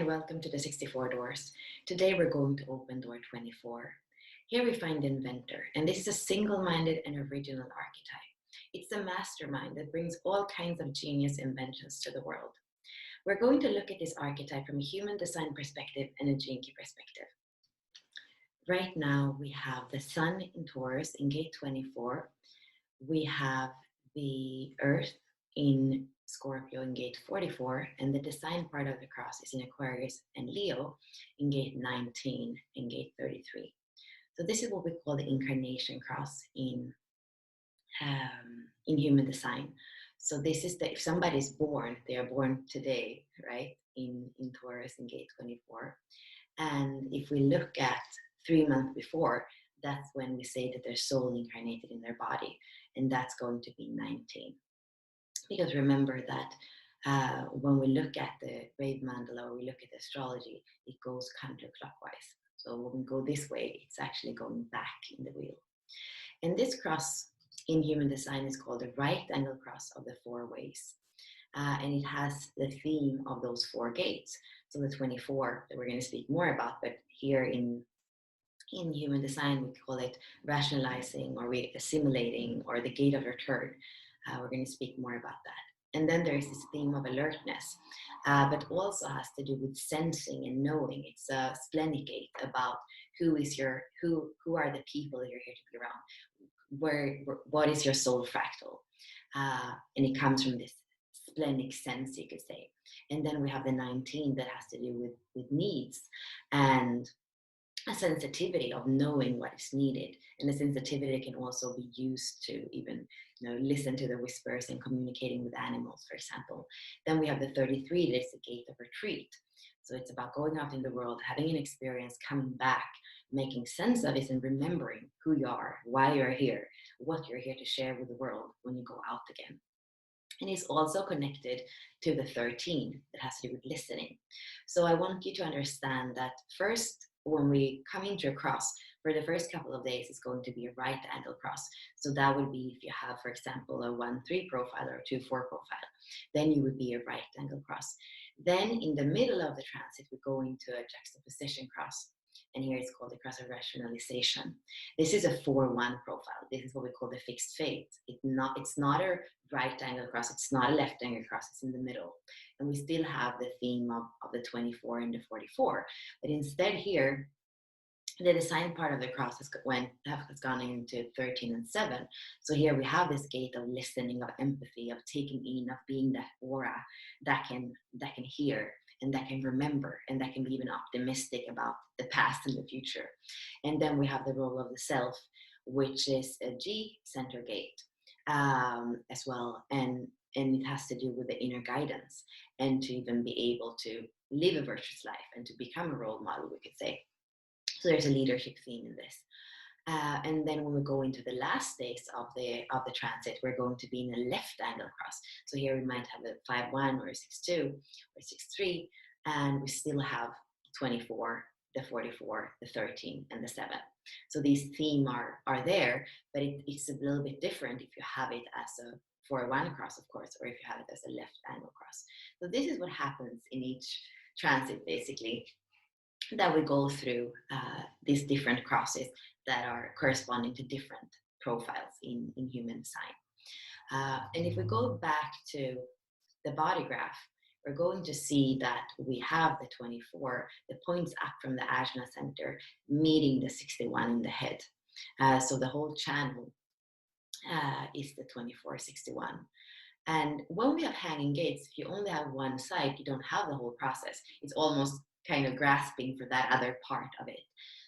and welcome to the 64 doors. Today we're going to open door 24. Here we find Inventor, and this is a single-minded and original archetype. It's a mastermind that brings all kinds of genius inventions to the world. We're going to look at this archetype from a human design perspective and a gene key perspective. Right now we have the Sun in Taurus in gate 24. We have the Earth in Scorpio in gate 44, and the design part of the cross is in Aquarius and Leo in gate 19 and gate 33. So this is what we call the incarnation cross in human design. So this is if somebody is born, they are born today, right, in Taurus in gate 24. And if we look at 3 months before, that's when we say that their soul incarnated in their body, and that's going to be 19. Because remember that when we look at the grave mandala or we look at astrology, it goes counterclockwise. So when we go this way, it's actually going back in the wheel. And this cross in human design is called the right angle cross of the 4 ways. And it has the theme of those 4 gates. So the 24 that we're going to speak more about, but here in human design, we call it rationalizing or assimilating or the gate of return. We're going to speak more about that. And then there's this theme of alertness, but also has to do with sensing and knowing. It's a splenic gate about who are the people that you're here to be around. What is your soul fractal? And it comes from this splenic sense, you could say. And then we have the 19 that has to do with needs and a sensitivity of knowing what is needed, and the sensitivity can also be used to even listen to the whispers and communicating with animals, for example. Then we have the 33 that is the gate of retreat. So it's about going out in the world, having an experience, coming back, making sense of it, and remembering who you are, why you're here, what you're here to share with the world when you go out again. And it's also connected to the 13 that has to do with listening. So I want you to understand that first, when we come into a cross, for the first couple of days, it's going to be a right angle cross. So that would be if you have, for example, a 1-3 profile or a 2-4 profile, then you would be a right angle cross. Then in the middle of the transit, we go into a juxtaposition cross. And here it's called the cross of rationalization. This is a 4-1 profile. This is what we call the fixed fate. It's not a right angle cross. It's not a left angle cross. It's in the middle. And we still have the theme of the 24 and the 44. But instead here, the design part of the cross has gone into 13 and 7. So here we have this gate of listening, of empathy, of taking in, of being that aura that can hear and that can remember and that can be even optimistic about the past and the future. And then we have the role of the self, which is a G center gate as well. And it has to do with the inner guidance and to even be able to live a virtuous life and to become a role model, we could say. So there's a leadership theme in this. And then when we go into the last days of the transit, we're going to be in a left angle cross. So here we might have a 5-1 or a 6-2 or 6-3, and we still have 24, the 44, the 13, and the 7. So these themes are there, but it's a little bit different if you have it as a 4-1 cross, of course, or if you have it as a left angle cross. So this is what happens in each transit, basically, that we go through these different crosses that are corresponding to different profiles in human design. And if we go back to the body graph, we're going to see that we have the 24 that points up from the Ajna center, meeting the 61 in the head. So the whole channel is the 24-61. And when we have hanging gates, if you only have one side, you don't have the whole process. It's almost kind of grasping for that other part of it.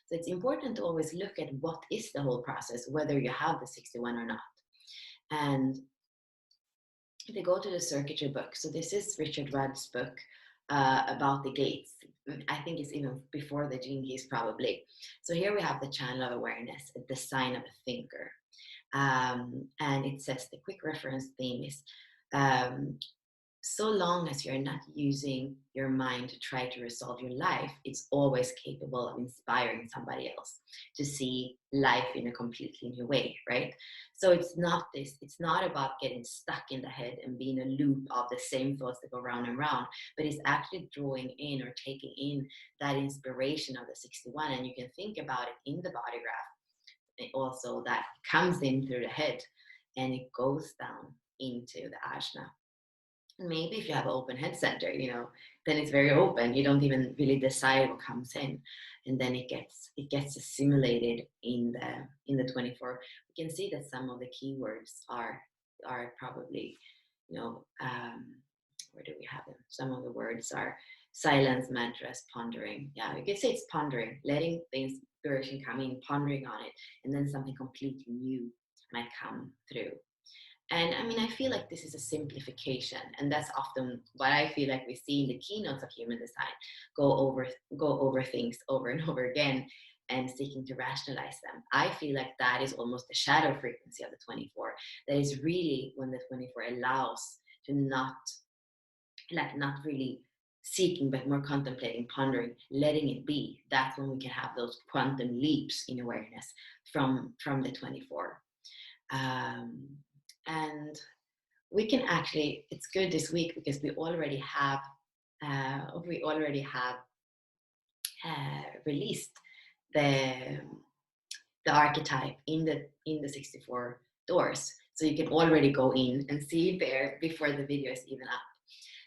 So it's important to always look at what is the whole process, whether you have the 61 or not. And if you go to the circuitry book, so this is Richard Rudd's book about the gates. I think it's even before the gene keys probably. So here we have the channel of awareness, the sign of a thinker. And it says the quick reference theme is so long as you're not using your mind to try to resolve your life, it's always capable of inspiring somebody else to see life in a completely new way, right? So it's not about getting stuck in the head and being a loop of the same thoughts that go round and round, but it's actually drawing in or taking in that inspiration of the 61. And you can think about it in the body graph also, that comes in through the head and it goes down into the ajna. Maybe if you have an open head center, then it's very open. You don't even really decide what comes in, and then it gets assimilated in the 24. We can see that some of the keywords are probably, where do we have them? Some of the words are silence, mantras, pondering. Yeah, you could say it's pondering, letting the inspiration come in, pondering on it, and then something completely new might come through. And I mean, I feel like this is a simplification, and that's often what I feel like we see in the keynotes of human design. Go over things over and over again, and seeking to rationalize them. I feel like that is almost the shadow frequency of the 24. That is really when the 24 allows to not really seeking, but more contemplating, pondering, letting it be. That's when we can have those quantum leaps in awareness from the 24. And we can actually, it's good this week because we already have released the archetype in the 64 doors, so you can already go in and see it there before the video is even up.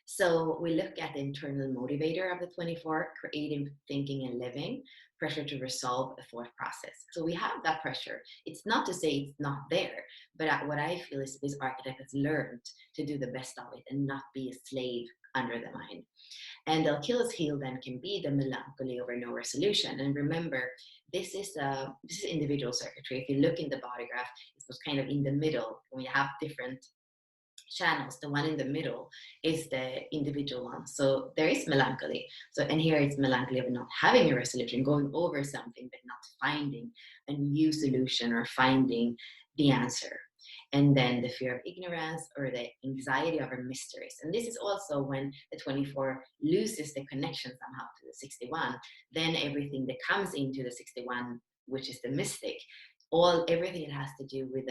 So we look at the internal motivator of the 24, creative thinking and living, pressure to resolve a thought process. So we have that pressure. It's not to say it's not there, but what I feel is this archetype has learned to do the best of it and not be a slave under the mind. And the Achilles heel then can be the melancholy over no resolution. And remember, this is individual circuitry. If you look in the body graph, it was kind of in the middle when you have different channels. The one in the middle is the individual one. So there is melancholy. So, and here it's melancholy of not having a resolution, going over something, but not finding a new solution or finding the answer. And then the fear of ignorance or the anxiety over mysteries. And this is also when the 24 loses the connection somehow to the 61. Then everything that comes into the 61, which is the mystic, everything it has to do with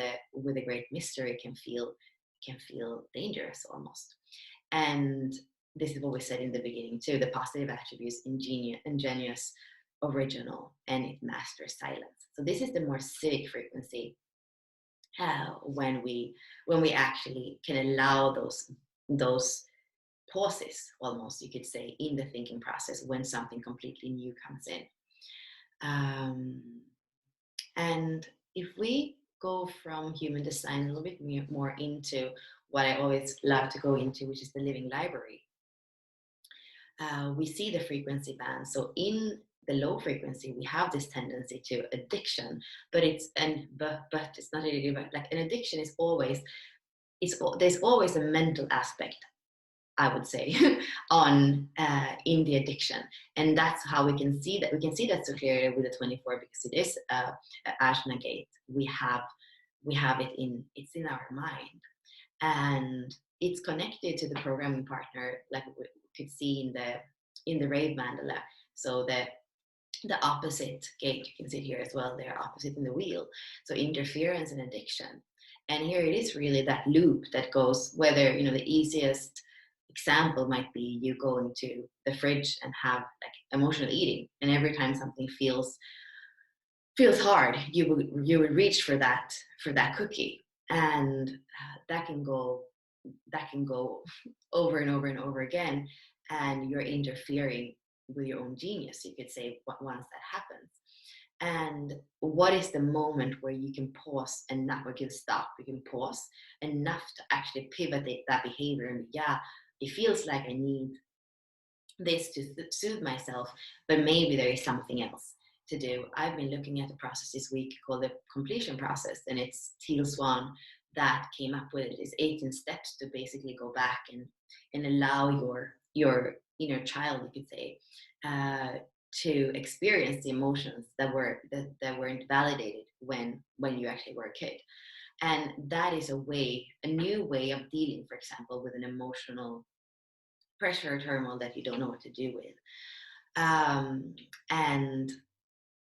a great mystery can feel dangerous almost. And this is what we said in the beginning too: the positive attributes, ingenious, original, and it masters silence. So this is the more civic frequency, when we actually can allow those pauses, almost you could say, in the thinking process when something completely new comes in. And if we go from human design a little bit more into what I always love to go into, which is the living library, we see the frequency band. So in the low frequency, we have this tendency to addiction, but it's not really, like an addiction is always, there's always a mental aspect, I would say, on in the addiction. And that's how we can see that. We can see that so clearly with the 24, because it is Ajna gate. We have it's in our mind, and it's connected to the programming partner, like we could see in the rave mandala. So the opposite gate, you can see it here as well, they're opposite in the wheel. So interference and addiction. And here it is really that loop that goes, whether, the easiest example might be you going to the fridge and have like emotional eating, and every time something feels hard, you would reach for that cookie, and that can go over and over and over again, and you're interfering with your own genius, you could say, once that happens. And what is the moment where you can pause and not where you can stop? You can pause enough to actually pivot that behavior, and it feels like I need this to soothe myself, but maybe there is something else to do. I've been looking at a process this week called the completion process, and it's Teal Swan that came up with it. It's 18 steps to basically go back and allow your inner child, you could say, to experience the emotions that weren't validated when you actually were a kid. And that is a new way of dealing, for example, with an emotional pressure or turmoil that you don't know what to do with. And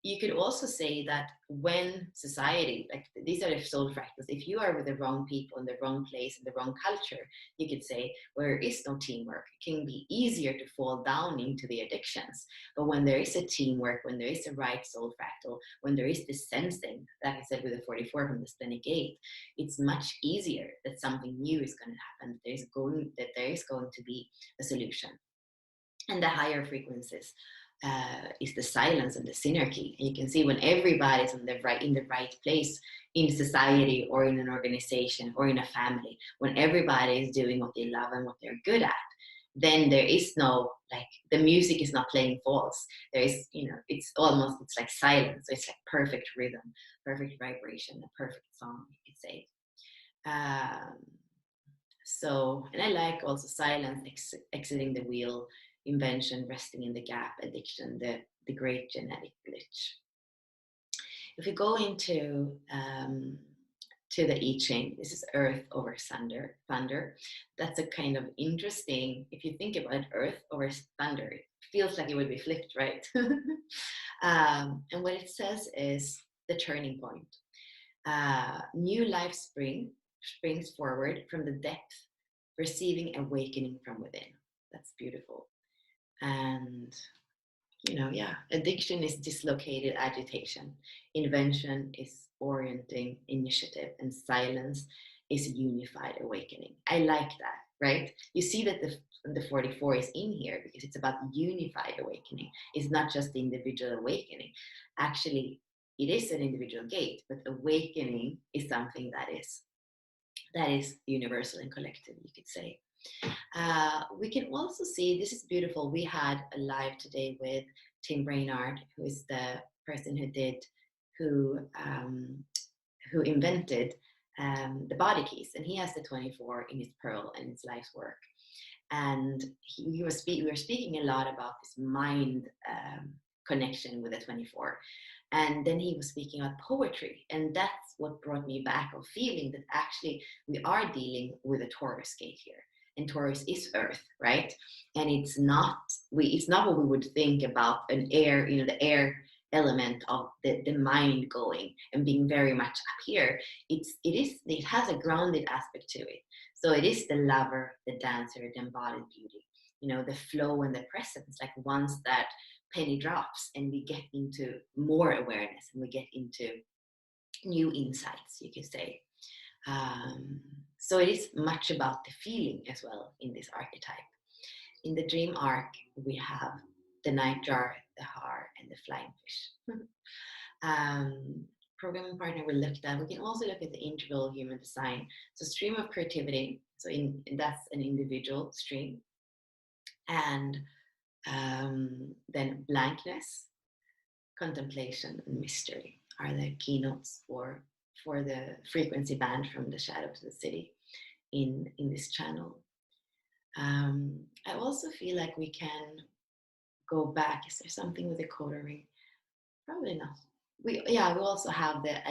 you could also say that when society, like these are the soul fractals, if you are with the wrong people in the wrong place in the wrong culture, you could say where there is no teamwork, it can be easier to fall down into the addictions. But when there is a teamwork, when there is a right soul fractal, when there is this sensing, like I said with the 44 from the splenic gate, it's much easier that something new is going to happen, that there is going to be a solution. And the higher frequencies is the silence and the synergy. And you can see when everybody's in the right place in society or in an organization or in a family, when everybody is doing what they love and what they're good at, then there is no, like, the music is not playing false. There is, it's like silence. So it's like perfect rhythm, perfect vibration, a perfect song, you could say. And I like also silence, exiting the wheel, invention, resting in the gap, addiction, the great genetic glitch. If we go into to the I Ching, this is Earth over thunder. That's a kind of interesting, if you think about it, Earth over thunder, it feels like it would be flipped, right? And what it says is the turning point. New life springs forward from the depth, receiving awakening from within. That's beautiful. And addiction is dislocated agitation, invention is orienting initiative, and silence is unified awakening. I like that, right? You see that the 44 is in here because it's about unified awakening. It's not just the individual awakening. Actually, it is an individual gate, but awakening is something that is universal and collective, you could say. We can also see, this is beautiful, we had a live today with Tim Brainard, who is the person who invented the body keys, and he has the 24 in his pearl and his life's work. And we were speaking a lot about this mind connection with the 24. And then he was speaking about poetry, and that's what brought me back of feeling that actually we are dealing with a Taurus gate here. And Taurus is Earth, right? And it's not what we would think about an air, the air element of the mind going and being very much up here. It has a grounded aspect to it. So it is the lover, the dancer, the embodied beauty, the flow and the presence. Like once that penny drops and we get into more awareness and we get into new insights, you could say. So it is much about the feeling as well in this archetype. In the dream arc, we have the nightjar, the har, and the flying fish. Programming partner will look at that. We can also look at the integral human design. So stream of creativity, so that's an individual stream. And then blankness, contemplation, and mystery are the keynotes for the frequency band from the shadow to the city in this channel. I also feel like we can go back. Is there something with the coda ring? Probably not. We also have the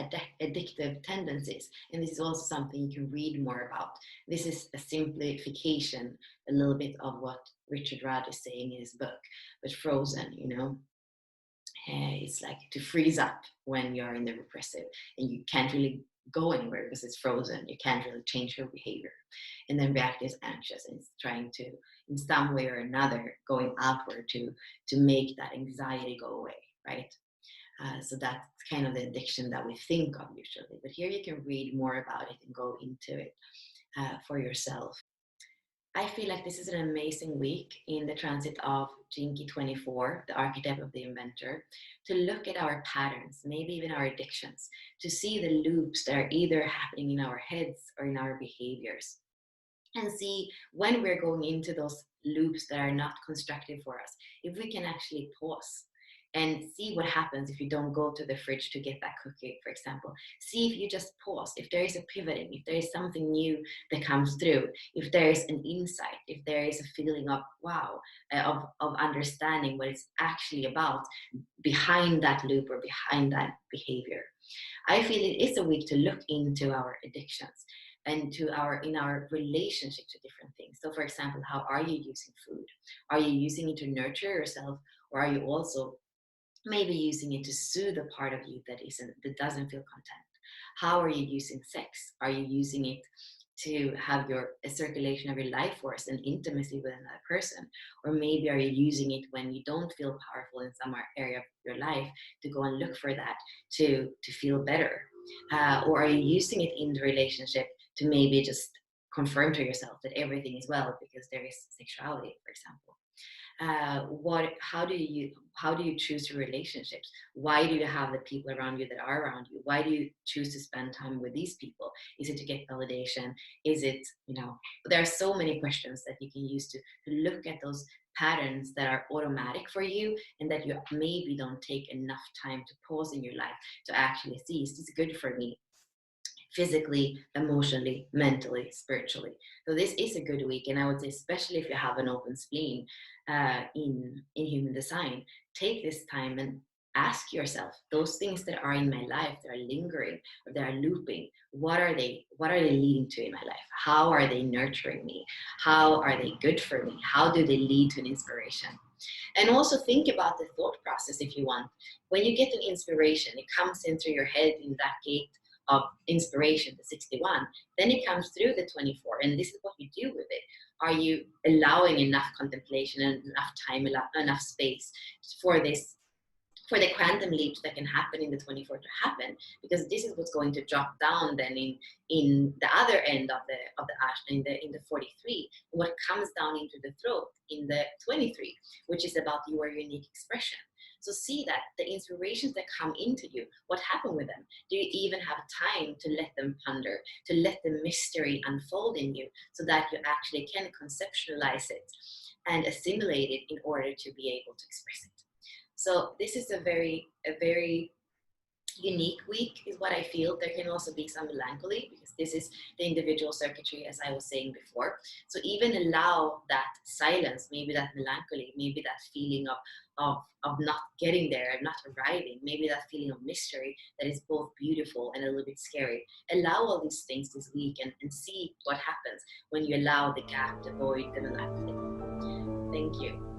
addictive tendencies, and this is also something you can read more about. This is a simplification a little bit of what Richard Rudd is saying in his book, but frozen, it's like to freeze up when you're in the repressive and you can't really go anywhere because it's frozen. You can't really change your behavior. And then reactive is anxious, and it's trying to, in some way or another, going outward to make that anxiety go away, right? So that's kind of the addiction that we think of usually. But here you can read more about it and go into it for yourself. I feel like this is an amazing week in the transit of Jinky 24, the archetype of the inventor, to look at our patterns, maybe even our addictions, to see the loops that are either happening in our heads or in our behaviors, and see when we're going into those loops that are not constructive for us, if we can actually pause and see what happens if you don't go to the fridge to get that cookie, for example. See if you just pause, if there is a pivoting, if there is something new that comes through, if there is an insight, if there is a feeling of wow, of understanding what it's actually about behind that loop or behind that behavior. I feel it is a week to look into our addictions and to our in our relationship to different things. So for example, how are you using food? Are you using it to nurture yourself, or are you also maybe using it to soothe a part of you that doesn't feel content? How are you using sex? Are you using it to have a circulation of your life force and intimacy with another person? Or maybe are you using it when you don't feel powerful in some area of your life, to go and look for that to feel better? Or are you using it in the relationship to maybe just confirm to yourself that everything is well because there is sexuality, for example? How do you choose your relationships? Why do you have the people around you that are around you? Why do you choose to spend time with these people? Is it to get validation? Is it, there are so many questions that you can use to look at those patterns that are automatic for you, and that you maybe don't take enough time to pause in your life to actually see, is this good for me? Physically, emotionally, mentally, spiritually. So this is a good week, and I would say, especially if you have an open spleen in human design, take this time and ask yourself, those things that are in my life that are lingering or that are looping, what are they leading to in my life? How are they nurturing me? How are they good for me? How do they lead to an inspiration? And also think about the thought process if you want. When you get an inspiration, it comes in through your head in that gate of inspiration, the 61. Then it comes through the 24, and this is what you do with it. Are you allowing enough contemplation and enough time, enough space for this, for the quantum leap that can happen in the 24 to happen? Because this is what's going to drop down then in the other end of the ashna, in the 43, what comes down into the throat in the 23, which is about your unique expression. So see that the inspirations that come into you, what happened with them? Do you even have time to let them ponder, to let the mystery unfold in you, so that you actually can conceptualize it and assimilate it in order to be able to express it? So this is a very unique week, is what I feel. There can also be some melancholy, because this is the individual circuitry, as I was saying before. So even allow that silence, maybe that melancholy, maybe that feeling of not getting there and not arriving, maybe that feeling of mystery that is both beautiful and a little bit scary. Allow all these things this week, and see what happens when you allow the gap, the void, the melancholy. Thank you.